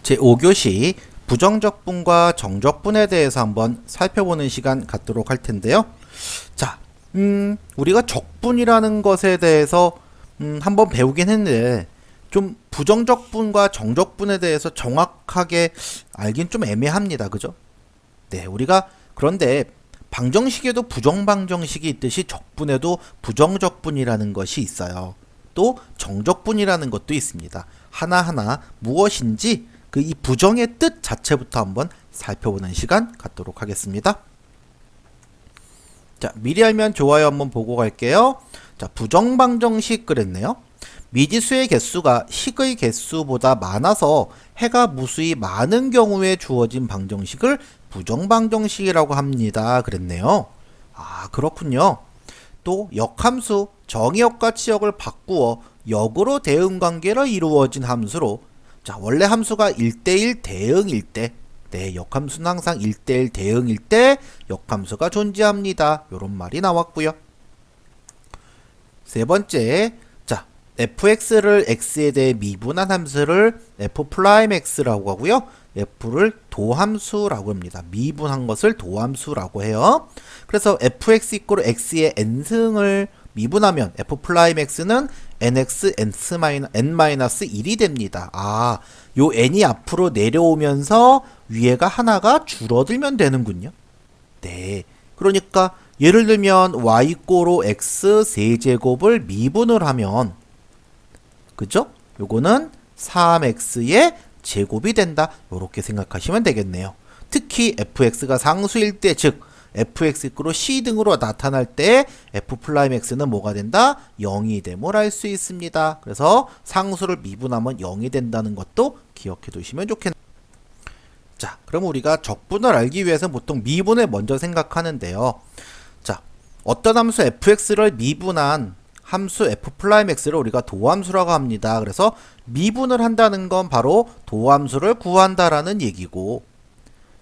제5교시 부정적분과 정적분에 대해서 한번 살펴보는 시간 갖도록 할 텐데요. 자, 우리가 적분이라는 것에 대해서 한번 배우긴 했는데 좀 부정적분과 정적분에 대해서 정확하게 알긴 좀 애매합니다. 그죠? 네, 우리가 그런데 방정식에도 부정방정식이 있듯이 적분에도 부정적분이라는 것이 있어요. 또 정적분이라는 것도 있습니다. 하나하나 무엇인지 그 이 부정의 뜻 자체부터 한번 살펴보는 시간 갖도록 하겠습니다. 자, 미리 알면 좋아요 한번 보고 갈게요. 자, 부정방정식 그랬네요. 미지수의 개수가 식의 개수보다 많아서 해가 무수히 많은 경우에 주어진 방정식을 부정방정식이라고 합니다. 그랬네요. 아, 그렇군요. 또 역함수 정의역과 치역을 바꾸어 역으로 대응관계로 이루어진 함수로, 자, 원래 함수가 1대1 대응일 때, 네, 역함수는 항상 1대1 대응일 때 역함수가 존재합니다. 요런 말이 나왔고요. 세 번째, 자, fx를 x에 대해 미분한 함수를 f'x라고 하고요. f를 도함수라고 합니다. 미분한 것을 도함수라고 해요. 그래서 fx 이꼬르 x의 n승을 미분하면 f'x는 nx n-1이 됩니다. 아, 요 n이 앞으로 내려오면서 위에가 하나가 줄어들면 되는군요. 네, 그러니까 예를 들면 y 꼬로 x 세제곱을 미분을 하면, 그죠? 요거는 3x의 제곱이 된다. 요렇게 생각하시면 되겠네요. 특히 fx가 상수일 때, 즉 fx 이꼬르 c 등으로 나타날 때 f'x는 뭐가 된다? 0이 됨을 알 수 있습니다. 그래서 상수를 미분하면 0이 된다는 것도 기억해 두시면 좋겠네요. 자, 그럼 우리가 적분을 알기 위해서 보통 미분을 먼저 생각하는데요. 자, 어떤 함수 fx를 미분한 함수 f'x를 우리가 도함수라고 합니다. 그래서 미분을 한다는 건 바로 도함수를 구한다라는 얘기고,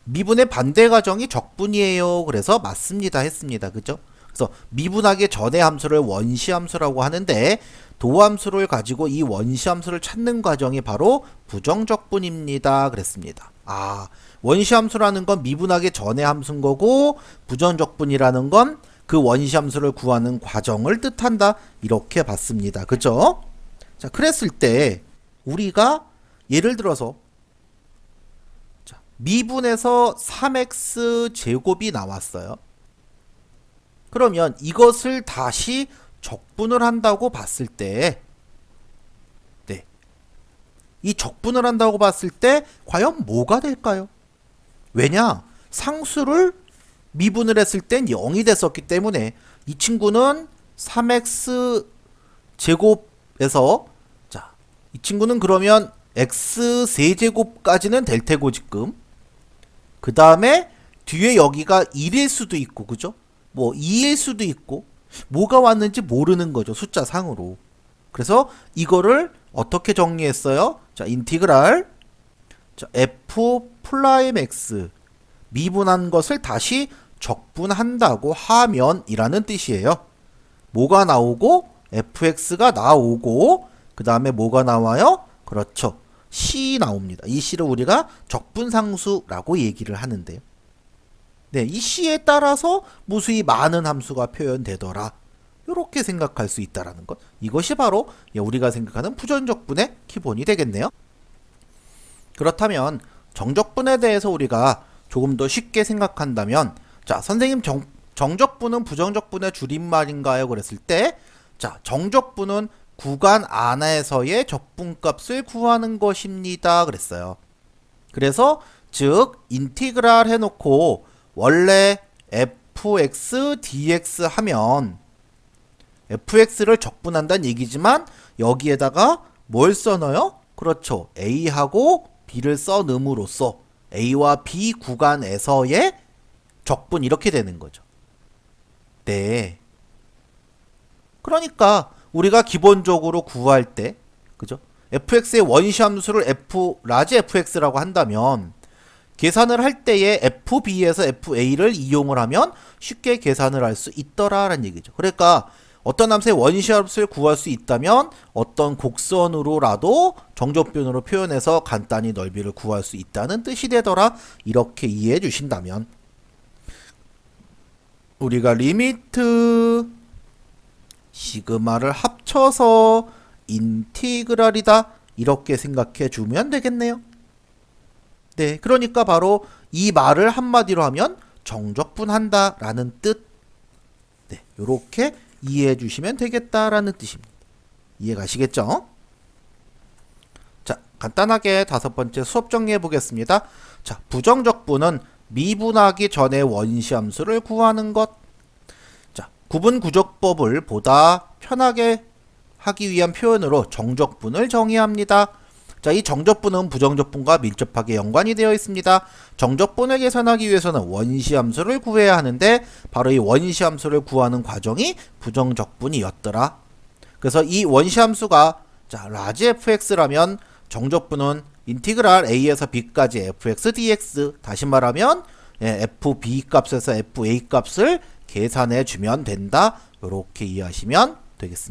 미분의 반대 과정이 적분이에요. 그래서 맞습니다 했습니다. 그죠? 그래서 미분하기 전의 함수를 원시함수라고 하는데, 도함수를 가지고 이 원시함수를 찾는 과정이 바로 부정적분입니다. 그랬습니다. 아, 원시함수라는 건 미분하기 전의 함수인 거고, 부정적분이라는 건 그 원시함수를 구하는 과정을 뜻한다. 이렇게 봤습니다. 그죠? 자, 그랬을 때 우리가 예를 들어서 미분에서 3x 제곱이 나왔어요. 그러면 이것을 다시 적분을 한다고 봤을 때, 네, 이 적분을 한다고 봤을 때 과연 뭐가 될까요? 왜냐? 상수를 미분을 했을 땐 0이 됐었기 때문에 이 친구는 3x 제곱에서, 자, 이 친구는 그러면 x 세제곱까지는 될 테고, 지금 그 다음에 뒤에 여기가 1일 수도 있고, 그죠? 뭐 2일 수도 있고, 뭐가 왔는지 모르는 거죠, 숫자 상으로. 그래서 이거를 어떻게 정리했어요? 자, 인티그랄, 자, f'x 미분한 것을 다시 적분한다고 하면 이라는 뜻이에요. 뭐가 나오고 fx가 나오고, 그 다음에 뭐가 나와요? 그렇죠, c 나옵니다. 이 c를 우리가 적분상수라고 얘기를 하는데요. 네, 이 c에 따라서 무수히 많은 함수가 표현되더라. 이렇게 생각할 수 있다라는 것. 이것이 바로 우리가 생각하는 부정적분의 기본이 되겠네요. 그렇다면 정적분에 대해서 우리가 조금 더 쉽게 생각한다면, 자, 선생님 정적분은 부정적분의 줄임말인가요? 그랬을 때, 자, 정적분은 구간 안에서의 적분값을 구하는 것입니다. 그랬어요. 그래서 즉 인티그랄 해놓고 원래 fx dx 하면 fx를 적분한다는 얘기지만 여기에다가 뭘 써넣어요? 그렇죠, a하고 b를 써넣음으로써 a와 b 구간에서의 적분, 이렇게 되는 거죠. 네. 그러니까 우리가 기본적으로 구할 때, 그죠? fx의 원시함수를 라지 fx라고 한다면 계산을 할 때에 fb에서 fa를 이용을 하면 쉽게 계산을 할 수 있더라라는 얘기죠. 그러니까 어떤 함수의 원시합수를 구할 수 있다면 어떤 곡선으로라도 정적분으로 표현해서 간단히 넓이를 구할 수 있다는 뜻이 되더라. 이렇게 이해해 주신다면 우리가 리미트 시그마를 합쳐서 인티그랄이다. 이렇게 생각해 주면 되겠네요. 네, 그러니까 바로 이 말을 한마디로 하면 정적분한다 라는 뜻. 네, 요렇게 이해해 주시면 되겠다라는 뜻입니다. 이해 가시겠죠? 자, 간단하게 5번째 수업 정리해 보겠습니다. 자, 부정적분은 미분하기 전에 원시함수를 구하는 것. 자, 구분구적법을 보다 편하게 하기 위한 표현으로 정적분을 정의합니다. 자, 이 정적분은 부정적분과 밀접하게 연관이 되어 있습니다. 정적분을 계산하기 위해서는 원시함수를 구해야 하는데 바로 이 원시함수를 구하는 과정이 부정적분이었더라. 그래서 이 원시함수가 자, 라지 fx라면 정적분은 인티그랄 a에서 b까지 fx dx, 다시 말하면 fb 값에서 fa 값을 계산해 주면 된다. 이렇게 이해하시면 되겠습니다.